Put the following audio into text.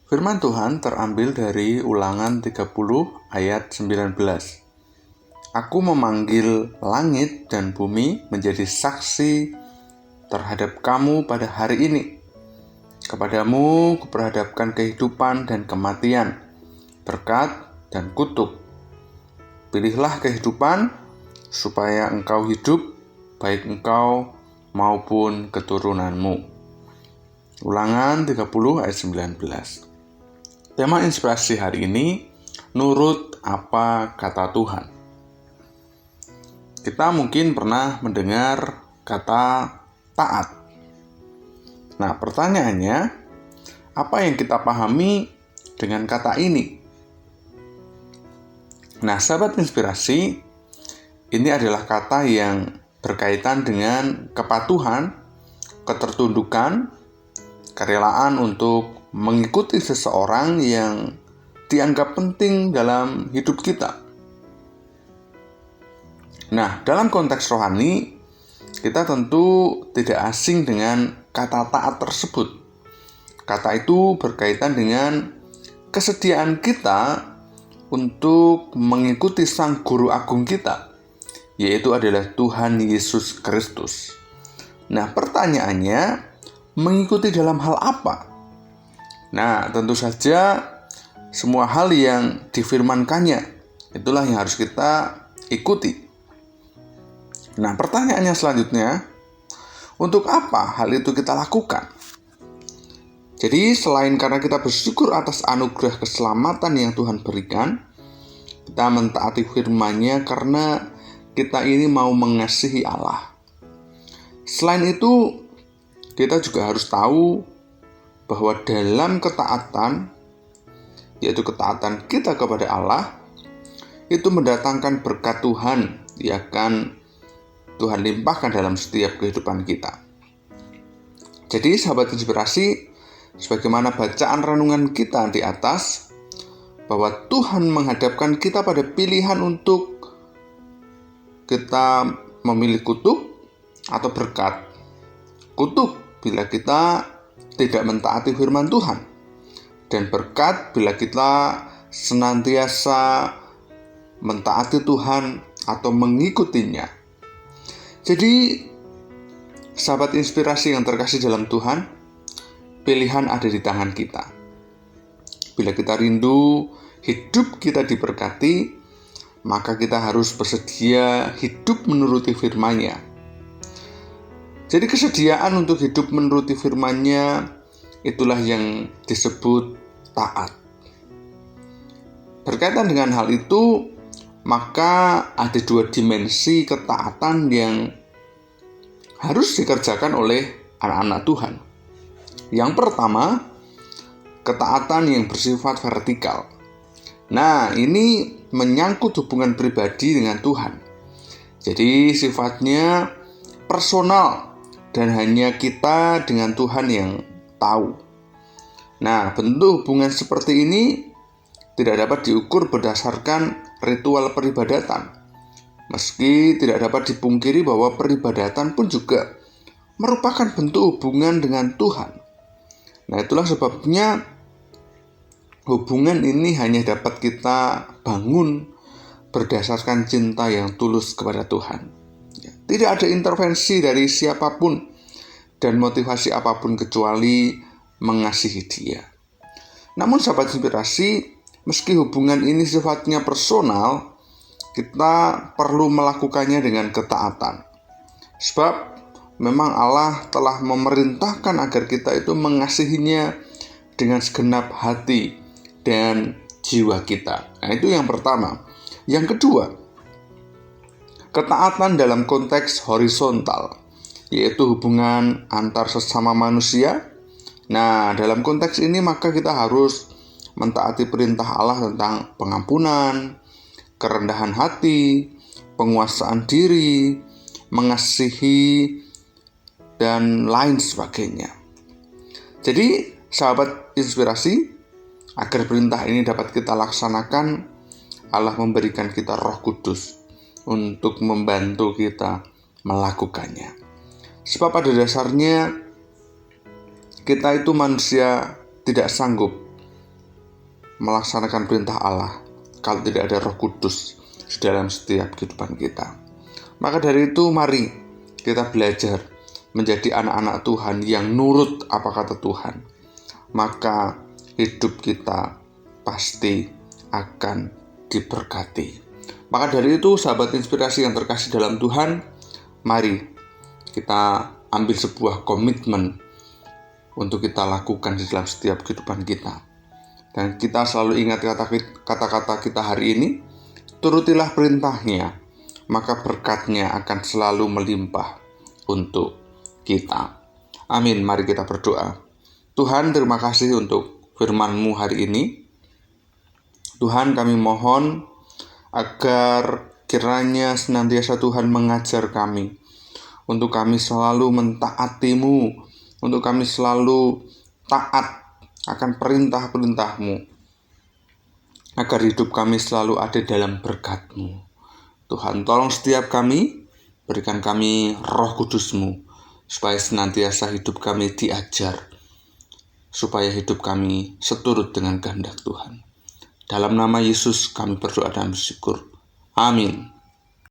Firman Tuhan terambil dari Ulangan 30 ayat 19. Aku memanggil langit dan bumi menjadi saksi terhadap kamu pada hari ini. Kepadamu kuperhadapkan kehidupan dan kematian, berkat dan kutuk. Pilihlah kehidupan supaya engkau hidup, baik engkau maupun keturunanmu. Ulangan 30 ayat 19. Tema inspirasi hari ini, nurut apa kata Tuhan. Kita mungkin pernah mendengar kata taat. Nah, pertanyaannya, apa yang kita pahami dengan kata ini? Nah, sahabat inspirasi, ini adalah kata yang berkaitan dengan kepatuhan, ketertundukan, kerelaan untuk mengikuti seseorang yang dianggap penting dalam hidup kita. Nah, dalam konteks rohani, kita tentu tidak asing dengan kata taat tersebut. Kata itu berkaitan dengan kesediaan kita untuk mengikuti Sang Guru Agung kita, yaitu adalah Tuhan Yesus Kristus. Nah, pertanyaannya, mengikuti dalam hal apa? Nah, tentu saja semua hal yang difirmankannya, itulah yang harus kita ikuti. Nah, pertanyaannya selanjutnya, untuk apa hal itu kita lakukan? Jadi, selain karena kita bersyukur atas anugerah keselamatan yang Tuhan berikan, kita mentaati firman-Nya karena kita ini mau mengasihi Allah. Selain itu, kita juga harus tahu bahwa dalam ketaatan, yaitu ketaatan kita kepada Allah, itu mendatangkan berkat Tuhan yang akan Tuhan limpahkan dalam setiap kehidupan kita. Jadi sahabat inspirasi, sebagaimana bacaan renungan kita di atas, bahwa Tuhan menghadapkan kita pada pilihan untuk kita memilih kutuk atau berkat. Kutuk bila kita tidak mentaati firman Tuhan, dan berkat bila kita senantiasa mentaati Tuhan atau mengikutinya. Jadi, sahabat inspirasi yang terkasih dalam Tuhan, pilihan ada di tangan kita. Bila kita rindu hidup kita diberkati, maka kita harus bersedia hidup menuruti firman-Nya. Jadi kesediaan untuk hidup menuruti firman-Nya, itulah yang disebut taat. Berkaitan dengan hal itu, maka ada dua dimensi ketaatan yang harus dikerjakan oleh anak-anak Tuhan. Yang pertama, ketaatan yang bersifat vertikal. Nah, ini menyangkut hubungan pribadi dengan Tuhan. Jadi sifatnya personal, dan hanya kita dengan Tuhan yang tahu. Nah, bentuk hubungan seperti ini tidak dapat diukur berdasarkan ritual peribadatan. Meski tidak dapat dipungkiri bahwa peribadatan pun juga merupakan bentuk hubungan dengan Tuhan. Nah, itulah sebabnya hubungan ini hanya dapat kita bangun berdasarkan cinta yang tulus kepada Tuhan. Tidak ada intervensi dari siapapun dan motivasi apapun kecuali mengasihi Dia. Namun sahabat inspirasi, meski hubungan ini sifatnya personal, kita perlu melakukannya dengan ketaatan. Sebab memang Allah telah memerintahkan agar kita itu mengasihinya dengan segenap hati dan jiwa kita. Nah, itu yang pertama. Yang kedua, ketaatan dalam konteks horizontal, yaitu hubungan antar sesama manusia. Nah, dalam konteks ini maka kita harus mentaati perintah Allah tentang pengampunan, kerendahan hati, penguasaan diri, mengasihi, dan lain sebagainya. Jadi, sahabat inspirasi, agar perintah ini dapat kita laksanakan, Allah memberikan kita Roh Kudus untuk membantu kita melakukannya. Sebab pada dasarnya kita itu manusia tidak sanggup melaksanakan perintah Allah kalau tidak ada Roh Kudus di dalam setiap kehidupan kita. Maka dari itu mari kita belajar menjadi anak-anak Tuhan yang nurut apa kata Tuhan. Maka hidup kita pasti akan diberkati. Maka dari itu sahabat inspirasi yang terkasih dalam Tuhan, mari kita ambil sebuah komitmen untuk kita lakukan di dalam setiap kehidupan kita. Dan kita selalu ingat kata-kata kita hari ini, turutilah perintahnya, maka berkatnya akan selalu melimpah untuk kita. Amin, mari kita berdoa. Tuhan, terima kasih untuk firman-Mu hari ini. Tuhan, kami mohon agar kiranya senantiasa Tuhan mengajar kami, untuk kami selalu mentaati-Mu, untuk kami selalu taat akan perintah-perintah-Mu, agar hidup kami selalu ada dalam berkat-Mu. Tuhan, tolong setiap kami, berikan kami Roh Kudus-Mu, supaya senantiasa hidup kami diajar, supaya hidup kami seturut dengan kehendak Tuhan. Dalam nama Yesus kami berdoa dan bersyukur. Amin.